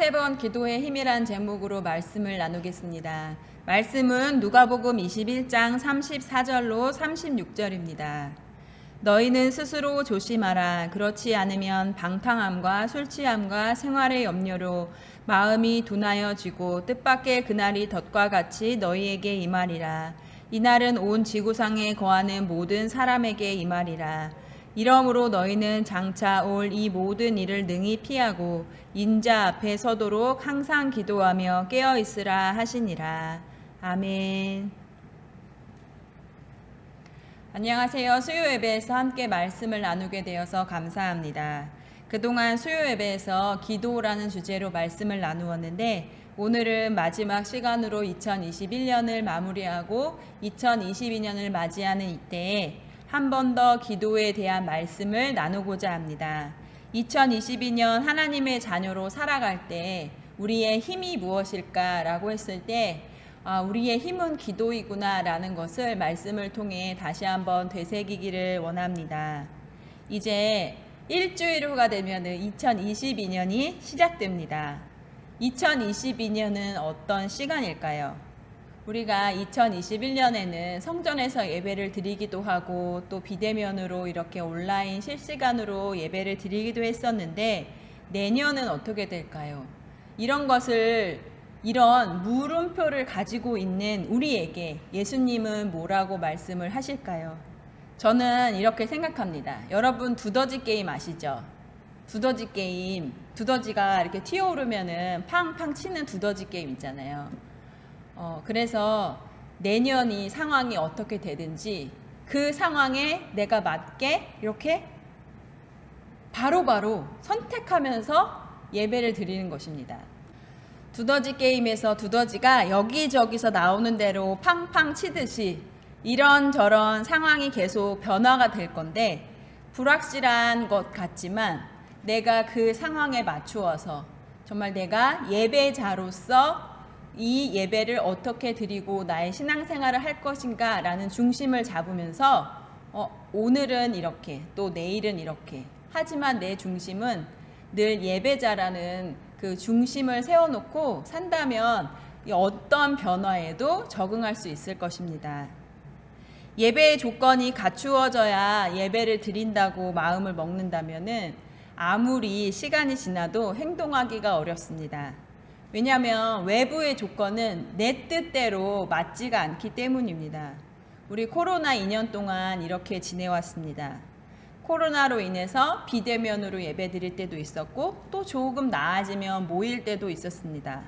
4번 기도의 힘이란 제목으로 말씀을 나누겠습니다. 말씀은 누가복음 21장 34절로 36절입니다. 너희는 스스로 조심하라. 그렇지 않으면 방탕함과 술취함과 생활의 염려로 마음이 둔하여지고 뜻밖의 그날이 덫과 같이 너희에게 임하리라. 이날은 온 지구상에 거하는 모든 사람에게 임하리라. 이러므로 너희는 장차 올 이 모든 일을 능히 피하고 인자 앞에 서도록 항상 기도하며 깨어 있으라 하시니라. 아멘. 안녕하세요. 수요 예배에서 함께 말씀을 나누게 되어서 감사합니다. 그동안 수요 예배에서 기도라는 주제로 말씀을 나누었는데 오늘은 마지막 시간으로 2021년을 마무리하고 2022년을 맞이하는 이때에 한 번 더 기도에 대한 말씀을 나누고자 합니다. 2022년 하나님의 자녀로 살아갈 때 우리의 힘이 무엇일까라고 했을 때 우리의 힘은 기도이구나 라는 것을 말씀을 통해 다시 한번 되새기기를 원합니다. 이제 일주일 후가 되면 2022년이 시작됩니다. 2022년은 어떤 시간일까요? 우리가 2021년에는 성전에서 예배를 드리기도 하고 또 비대면으로 이렇게 온라인 실시간으로 예배를 드리기도 했었는데 내년은 어떻게 될까요? 이런 물음표를 가지고 있는 우리에게 예수님은 뭐라고 말씀을 하실까요? 저는 이렇게 생각합니다. 여러분 두더지 게임 아시죠? 두더지 게임, 두더지가 이렇게 튀어오르면은 팡팡 치는 두더지 게임 있잖아요. 그래서 내년이 상황이 어떻게 되든지 그 상황에 내가 맞게 이렇게 바로바로 선택하면서 예배를 드리는 것입니다. 두더지 게임에서 두더지가 여기저기서 나오는 대로 팡팡 치듯이 이런저런 상황이 계속 변화가 될 건데 불확실한 것 같지만 내가 그 상황에 맞추어서 정말 내가 예배자로서 이 예배를 어떻게 드리고 나의 신앙생활을 할 것인가 라는 중심을 잡으면서 오늘은 이렇게 또 내일은 이렇게 하지만 내 중심은 늘 예배자라는 그 중심을 세워놓고 산다면 어떤 변화에도 적응할 수 있을 것입니다. 예배의 조건이 갖추어져야 예배를 드린다고 마음을 먹는다면은 아무리 시간이 지나도 행동하기가 어렵습니다. 왜냐하면 외부의 조건은 내 뜻대로 맞지가 않기 때문입니다. 우리 코로나 2년 동안 이렇게 지내왔습니다. 코로나로 인해서 비대면으로 예배 드릴 때도 있었고 또 조금 나아지면 모일 때도 있었습니다.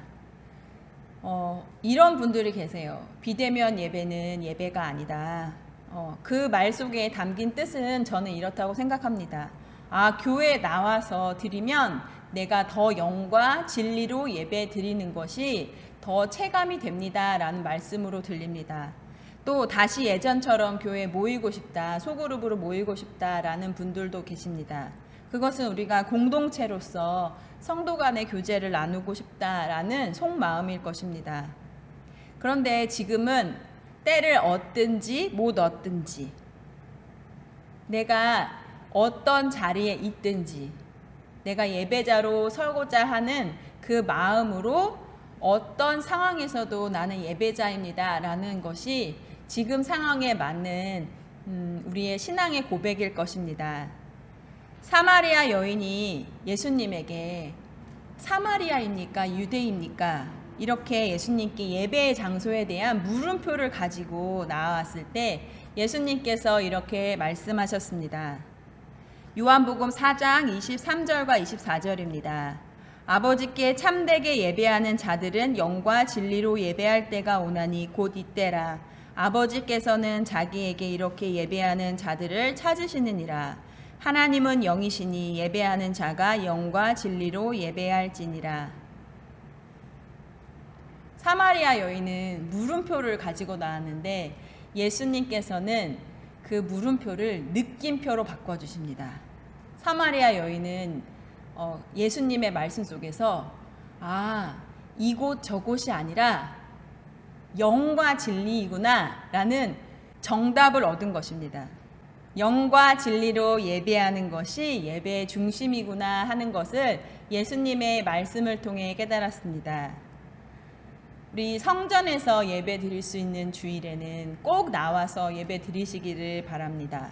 이런 분들이 계세요. 비대면 예배는 예배가 아니다. 그 말 속에 담긴 뜻은 저는 이렇다고 생각합니다. 교회에 나와서 드리면 내가 더 영과 진리로 예배 드리는 것이 더 체감이 됩니다 라는 말씀으로 들립니다. 또 다시 예전처럼 교회에 모이고 싶다, 소그룹으로 모이고 싶다 라는 분들도 계십니다. 그것은 우리가 공동체로서 성도 간의 교제를 나누고 싶다라는 속마음일 것입니다. 그런데 지금은 때를 얻든지 못 얻든지 내가 어떤 자리에 있든지 내가 예배자로 서고자 하는 그 마음으로 어떤 상황에서도 나는 예배자입니다 라는 것이 지금 상황에 맞는 우리의 신앙의 고백일 것입니다. 사마리아 여인이 예수님에게 사마리아입니까? 유대입니까? 이렇게 예수님께 예배의 장소에 대한 물음표를 가지고 나왔을 때 예수님께서 이렇게 말씀하셨습니다. 요한복음 4장 23절과 24절입니다. 아버지께 참되게 예배하는 자들은 영과 진리로 예배할 때가 오나니 곧 이때라. 아버지께서는 자기에게 이렇게 예배하는 자들을 찾으시느니라. 하나님은 영이시니 예배하는 자가 영과 진리로 예배할지니라. 사마리아 여인은 물음표를 가지고 나왔는데 예수님께서는 그 물음표를 느낌표로 바꿔주십니다. 사마리아 여인은 예수님의 말씀 속에서 이곳 저곳이 아니라 영과 진리이구나 라는 정답을 얻은 것입니다. 영과 진리로 예배하는 것이 예배의 중심이구나 하는 것을 예수님의 말씀을 통해 깨달았습니다. 우리 성전에서 예배 드릴 수 있는 주일에는 꼭 나와서 예배 드리시기를 바랍니다.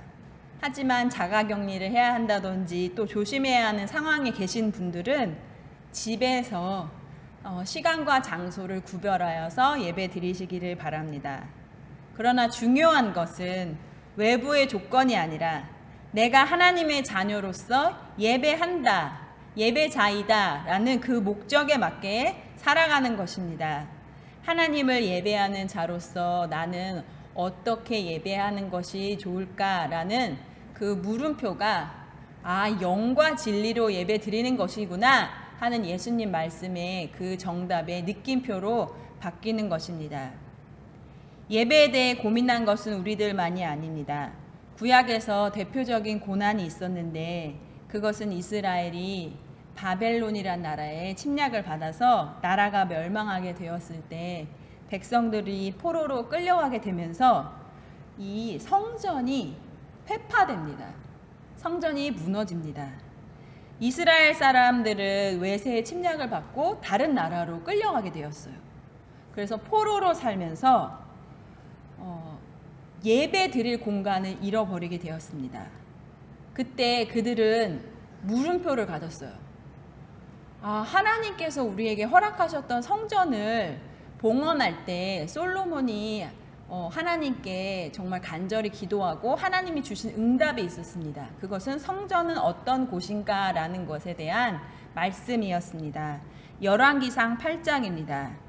하지만 자가격리를 해야 한다든지 또 조심해야 하는 상황에 계신 분들은 집에서 시간과 장소를 구별하여서 예배 드리시기를 바랍니다. 그러나 중요한 것은 외부의 조건이 아니라 내가 하나님의 자녀로서 예배한다, 예배자이다 라는 그 목적에 맞게 살아가는 것입니다. 하나님을 예배하는 자로서 나는 어떻게 예배하는 것이 좋을까라는 그 물음표가 영과 진리로 예배 드리는 것이구나 하는 예수님 말씀의 그 정답의 느낌표로 바뀌는 것입니다. 예배에 대해 고민한 것은 우리들만이 아닙니다. 구약에서 대표적인 고난이 있었는데 그것은 이스라엘이 바벨론이란 나라에 침략을 받아서 나라가 멸망하게 되었을 때 백성들이 포로로 끌려가게 되면서 이 성전이 회파됩니다. 성전이 무너집니다. 이스라엘 사람들은 외세의 침략을 받고 다른 나라로 끌려가게 되었어요. 그래서 포로로 살면서 예배 드릴 공간을 잃어버리게 되었습니다. 그때 그들은 물음표를 가졌어요. 하나님께서 우리에게 허락하셨던 성전을 봉헌할 때 솔로몬이 하나님께 정말 간절히 기도하고 하나님이 주신 응답이 있었습니다. 그것은 성전은 어떤 곳인가 라는 것에 대한 말씀이었습니다. 열왕기상 8장입니다.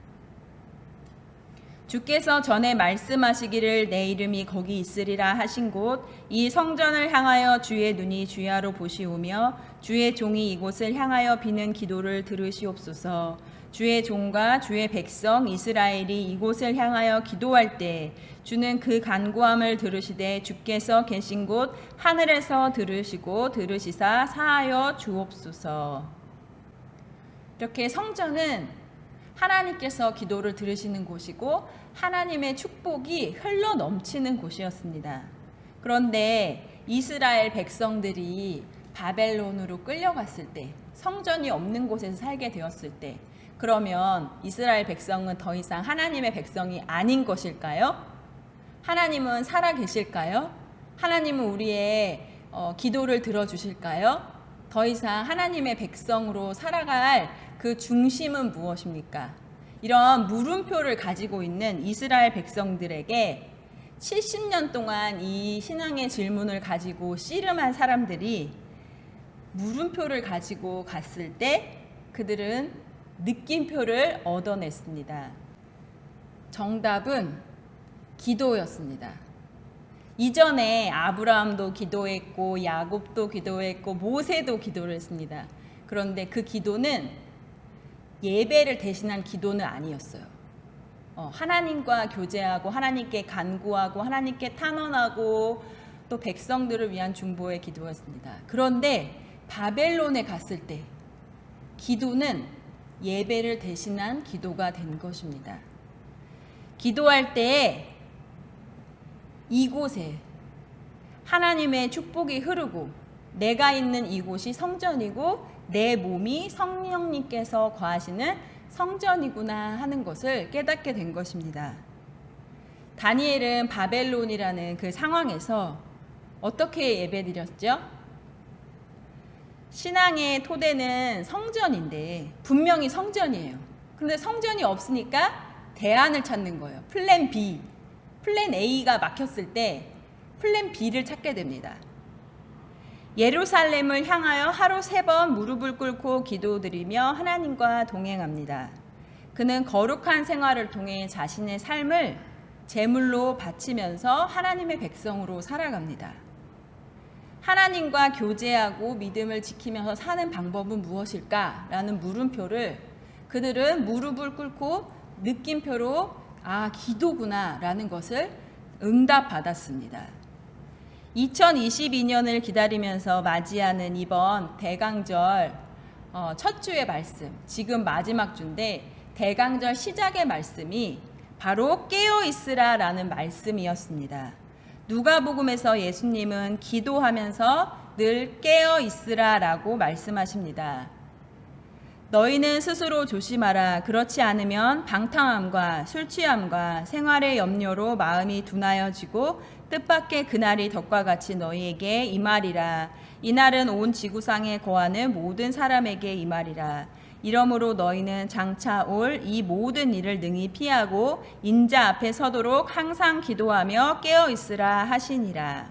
주께서 전에 말씀하시기를 내 이름이 거기 있으리라 하신 곳 이 성전을 향하여 주의 눈이 주야로 보시오며 주의 종이 이곳을 향하여 비는 기도를 들으시옵소서. 주의 종과 주의 백성 이스라엘이 이곳을 향하여 기도할 때 주는 그 간구함을 들으시되 주께서 계신 곳 하늘에서 들으시고 들으시사 사하여 주옵소서. 이렇게 성전은 하나님께서 기도를 들으시는 곳이고 하나님의 축복이 흘러 넘치는 곳이었습니다. 그런데 이스라엘 백성들이 바벨론으로 끌려갔을 때 성전이 없는 곳에서 살게 되었을 때 그러면 이스라엘 백성은 더 이상 하나님의 백성이 아닌 것일까요? 하나님은 살아 계실까요? 하나님은 우리의 기도를 들어주실까요? 더 이상 하나님의 백성으로 살아갈 그 중심은 무엇입니까? 이런 물음표를 가지고 있는 이스라엘 백성들에게 70년 동안 이 신앙의 질문을 가지고 씨름한 사람들이 물음표를 가지고 갔을 때 그들은 느낌표를 얻어냈습니다. 정답은 기도였습니다. 이전에 아브라함도 기도했고 야곱도 기도했고 모세도 기도를 했습니다. 그런데 그 기도는 예배를 대신한 기도는 아니었어요. 하나님과 교제하고 하나님께 간구하고 하나님께 탄원하고 또 백성들을 위한 중보의 기도였습니다. 그런데 바벨론에 갔을 때 기도는 예배를 대신한 기도가 된 것입니다. 기도할 때 이곳에 하나님의 축복이 흐르고 내가 있는 이곳이 성전이고 내 몸이 성령님께서 거하시는 성전이구나 하는 것을 깨닫게 된 것입니다. 다니엘은 바벨론이라는 그 상황에서 어떻게 예배드렸죠? 신앙의 토대는 성전인데 분명히 성전이에요. 그런데 성전이 없으니까 대안을 찾는 거예요. 플랜 B, 플랜 A가 막혔을 때 플랜 B를 찾게 됩니다. 예루살렘을 향하여 하루 3번 무릎을 꿇고 기도드리며 하나님과 동행합니다. 그는 거룩한 생활을 통해 자신의 삶을 제물로 바치면서 하나님의 백성으로 살아갑니다. 하나님과 교제하고 믿음을 지키면서 사는 방법은 무엇일까라는 물음표를 그들은 무릎을 꿇고 느낌표로 기도구나라는 것을 응답받았습니다. 2022년을 기다리면서 맞이하는 이번 대강절 첫 주의 말씀, 지금 마지막 주인데 대강절 시작의 말씀이 바로 깨어있으라라는 말씀이었습니다. 누가복음에서 예수님은 기도하면서 늘 깨어있으라라고 말씀하십니다. 너희는 스스로 조심하라. 그렇지 않으면 방탕함과 술취함과 생활의 염려로 마음이 둔하여지고 뜻밖의 그날이 덕과 같이 너희에게 임하리라. 이날은 온 지구상에 거하는 모든 사람에게 임하리라. 이러므로 너희는 장차 올 이 모든 일을 능히 피하고 인자 앞에 서도록 항상 기도하며 깨어 있으라 하시니라.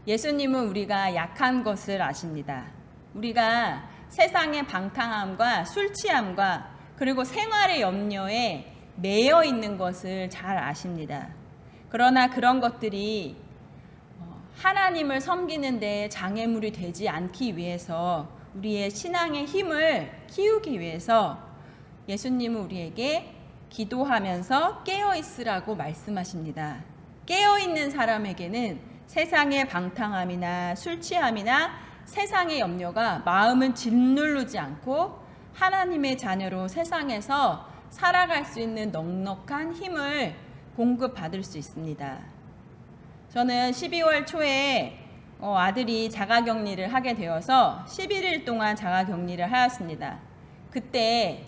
예수님은 우리가 약한 것을 아십니다. 우리가 세상의 방탕함과 술취함과 그리고 생활의 염려에 매여 있는 것을 잘 아십니다. 그러나 그런 것들이 하나님을 섬기는 데 장애물이 되지 않기 위해서 우리의 신앙의 힘을 키우기 위해서 예수님은 우리에게 기도하면서 깨어있으라고 말씀하십니다. 깨어있는 사람에게는 세상의 방탕함이나 술취함이나 세상의 염려가 마음을 짓누르지 않고 하나님의 자녀로 세상에서 살아갈 수 있는 넉넉한 힘을 공급받을 수 있습니다. 저는 12월 초에 아들이 자가격리를 하게 되어서 11일 동안 자가격리를 하였습니다. 그때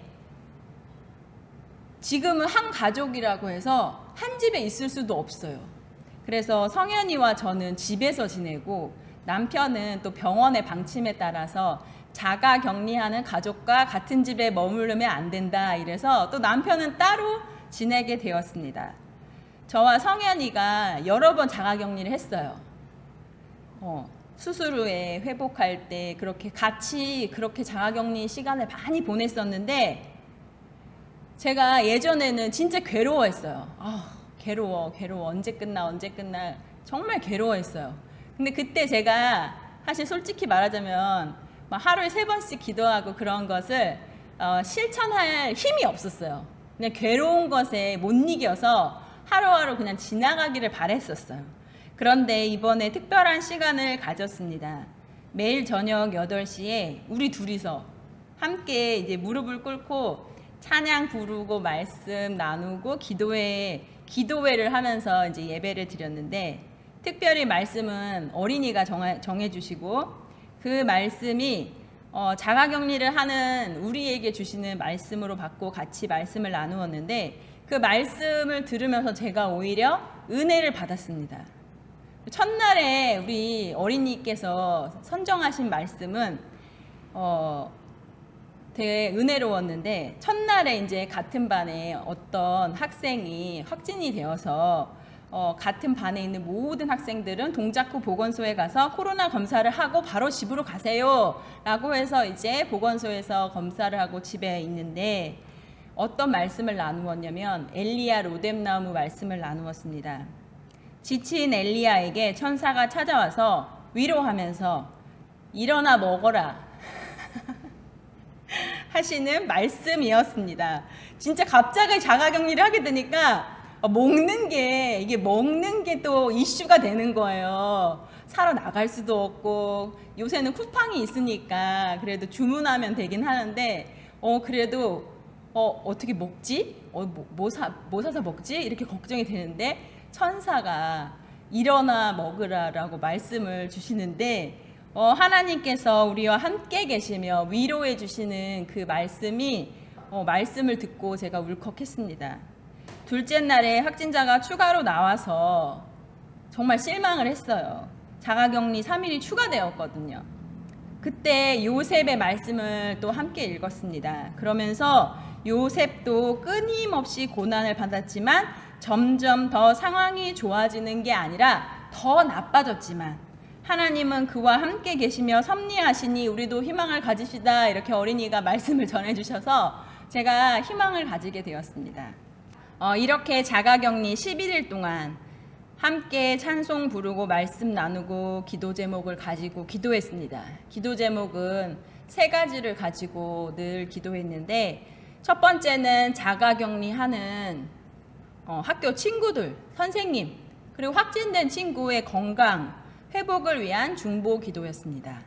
지금은 한 가족이라고 해서 한 집에 있을 수도 없어요. 그래서 성현이와 저는 집에서 지내고 남편은 또 병원의 방침에 따라서 자가격리하는 가족과 같은 집에 머무르면 안 된다 이래서 또 남편은 따로 지내게 되었습니다. 저와 성현이가 여러 번 자가격리를 했어요. 수술 후에 회복할 때 그렇게 같이 그렇게 자가격리 시간을 많이 보냈었는데 제가 예전에는 진짜 괴로워했어요. 괴로워 언제 끝나 정말 괴로워했어요. 근데 그때 제가 사실 솔직히 말하자면 하루에 3번씩 기도하고 그런 것을 실천할 힘이 없었어요. 그냥 괴로운 것에 못 이겨서 하루하루 그냥 지나가기를 바랬었어요. 그런데 이번에 특별한 시간을 가졌습니다. 매일 저녁 8시에 우리 둘이서 함께 이제 무릎을 꿇고 찬양 부르고 말씀 나누고 기도회를 하면서 이제 예배를 드렸는데 특별히 말씀은 어린이가 정해주시고 그 말씀이 자가격리를 하는 우리에게 주시는 말씀으로 받고 같이 말씀을 나누었는데 그 말씀을 들으면서 제가 오히려 은혜를 받았습니다. 첫날에 우리 어린이께서 선정하신 말씀은 되게 은혜로웠는데 첫날에 이제 같은 반에 어떤 학생이 확진이 되어서 같은 반에 있는 모든 학생들은 동작구 보건소에 가서 코로나 검사를 하고 바로 집으로 가세요 라고 해서 이제 보건소에서 검사를 하고 집에 있는데 어떤 말씀을 나누었냐면 엘리야 로뎀나무 말씀을 나누었습니다. 지친 엘리야에게 천사가 찾아와서 위로하면서 일어나 먹어라 하시는 말씀이었습니다. 진짜 갑자기 자가격리를 하게 되니까 먹는 게 또 이슈가 되는 거예요. 사러 나갈 수도 없고 요새는 쿠팡이 있으니까 그래도 주문하면 되긴 하는데 그래도 어떻게 먹지? 뭐 사서 먹지? 이렇게 걱정이 되는데 천사가 일어나 먹으라라고 말씀을 주시는데 하나님께서 우리와 함께 계시며 위로해 주시는 그 말씀을 듣고 제가 울컥했습니다. 둘째 날에 확진자가 추가로 나와서 정말 실망을 했어요. 자가격리 3일이 추가되었거든요. 그때 요셉의 말씀을 또 함께 읽었습니다. 그러면서 요셉도 끊임없이 고난을 받았지만 점점 더 상황이 좋아지는 게 아니라 더 나빠졌지만 하나님은 그와 함께 계시며 섭리하시니 우리도 희망을 가집시다 이렇게 어린이가 말씀을 전해주셔서 제가 희망을 가지게 되었습니다. 이렇게 자가격리 11일 동안 함께 찬송 부르고 말씀 나누고 기도 제목을 가지고 기도했습니다. 기도 제목은 3가지를 가지고 늘 기도했는데 첫 번째는 자가격리하는 학교 친구들, 선생님 그리고 확진된 친구의 건강 회복을 위한 중보 기도였습니다.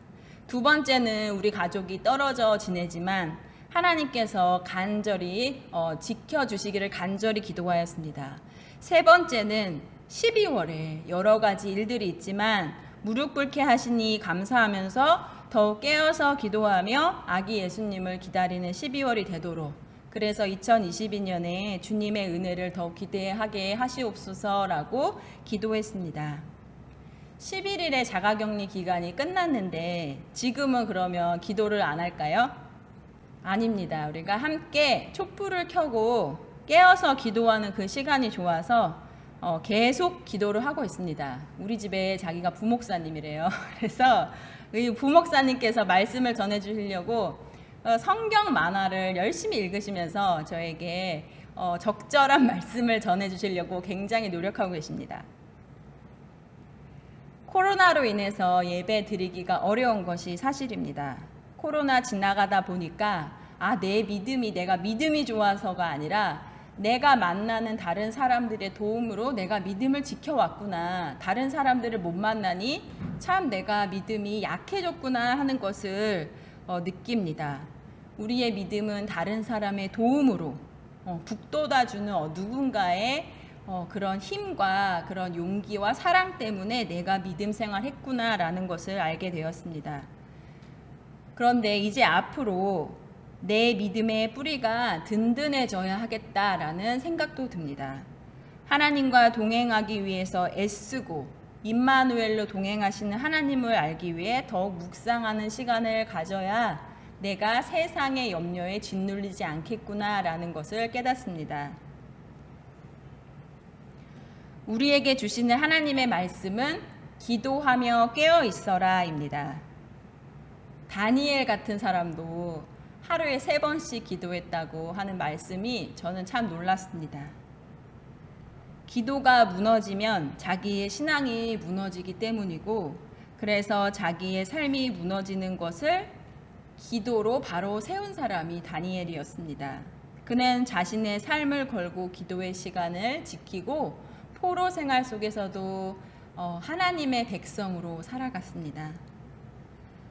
두 번째는 우리 가족이 떨어져 지내지만 하나님께서 간절히 지켜주시기를 간절히 기도하였습니다. 세 번째는 12월에 여러 가지 일들이 있지만 무릎 꿇게 하시니 감사하면서 더욱 깨어서 기도하며 아기 예수님을 기다리는 12월이 되도록, 그래서 2022년에 주님의 은혜를 더욱 기대하게 하시옵소서라고 기도했습니다. 11일의 자가격리 기간이 끝났는데 지금은 그러면 기도를 안 할까요? 아닙니다. 우리가 함께 촛불을 켜고 깨어서 기도하는 그 시간이 좋아서 계속 기도를 하고 있습니다. 우리 집에 자기가 부목사님이래요. 그래서 이 부목사님께서 말씀을 전해주시려고 성경 만화를 열심히 읽으시면서 저에게 적절한 말씀을 전해주시려고 굉장히 노력하고 계십니다. 코로나로 인해서 예배 드리기가 어려운 것이 사실입니다. 코로나 지나가다 보니까 내가 믿음이 좋아서가 아니라 내가 만나는 다른 사람들의 도움으로 내가 믿음을 지켜왔구나, 다른 사람들을 못 만나니 참 내가 믿음이 약해졌구나 하는 것을 느낍니다. 우리의 믿음은 다른 사람의 도움으로 북돋아주는 누군가의 그런 힘과 그런 용기와 사랑 때문에 내가 믿음 생활했구나라는 것을 알게 되었습니다. 그런데 이제 앞으로 내 믿음의 뿌리가 든든해져야 하겠다라는 생각도 듭니다. 하나님과 동행하기 위해서 애쓰고 임마누엘로 동행하시는 하나님을 알기 위해 더욱 묵상하는 시간을 가져야 내가 세상의 염려에 짓눌리지 않겠구나라는 것을 깨닫습니다. 우리에게 주시는 하나님의 말씀은 기도하며 깨어 있어라입니다. 다니엘 같은 사람도 하루에 3번씩 기도했다고 하는 말씀이 저는 참 놀랐습니다. 기도가 무너지면 자기의 신앙이 무너지기 때문이고, 그래서 자기의 삶이 무너지는 것을 기도로 바로 세운 사람이 다니엘이었습니다. 그는 자신의 삶을 걸고 기도의 시간을 지키고 포로 생활 속에서도 하나님의 백성으로 살아갔습니다.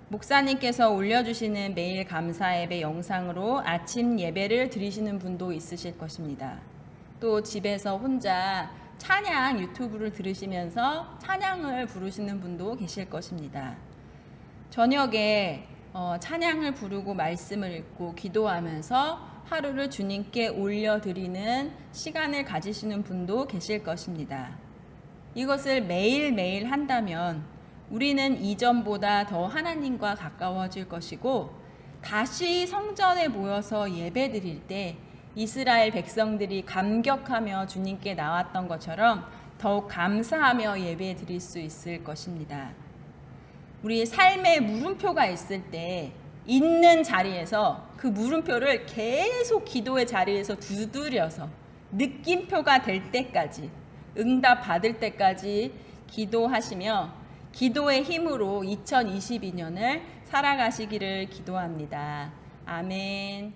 목사님께서 올려주시는 매일 감사 예배 영상으로 아침 예배를 드리시는 분도 있으실 것입니다. 또 집에서 혼자 찬양 유튜브를 들으시면서 찬양을 부르시는 분도 계실 것입니다. 저녁에 찬양을 부르고 말씀을 읽고 기도하면서 하루를 주님께 올려드리는 시간을 가지시는 분도 계실 것입니다. 이것을 매일매일 한다면 우리는 이전보다 더 하나님과 가까워질 것이고, 다시 성전에 모여서 예배드릴 때 이스라엘 백성들이 감격하며 주님께 나왔던 것처럼 더욱 감사하며 예배드릴 수 있을 것입니다. 우리 삶에 물음표가 있을 때 있는 자리에서 그 물음표를 계속 기도의 자리에서 두드려서 느낌표가 될 때까지, 응답 받을 때까지 기도하시며 기도의 힘으로 2022년을 살아가시기를 기도합니다. 아멘.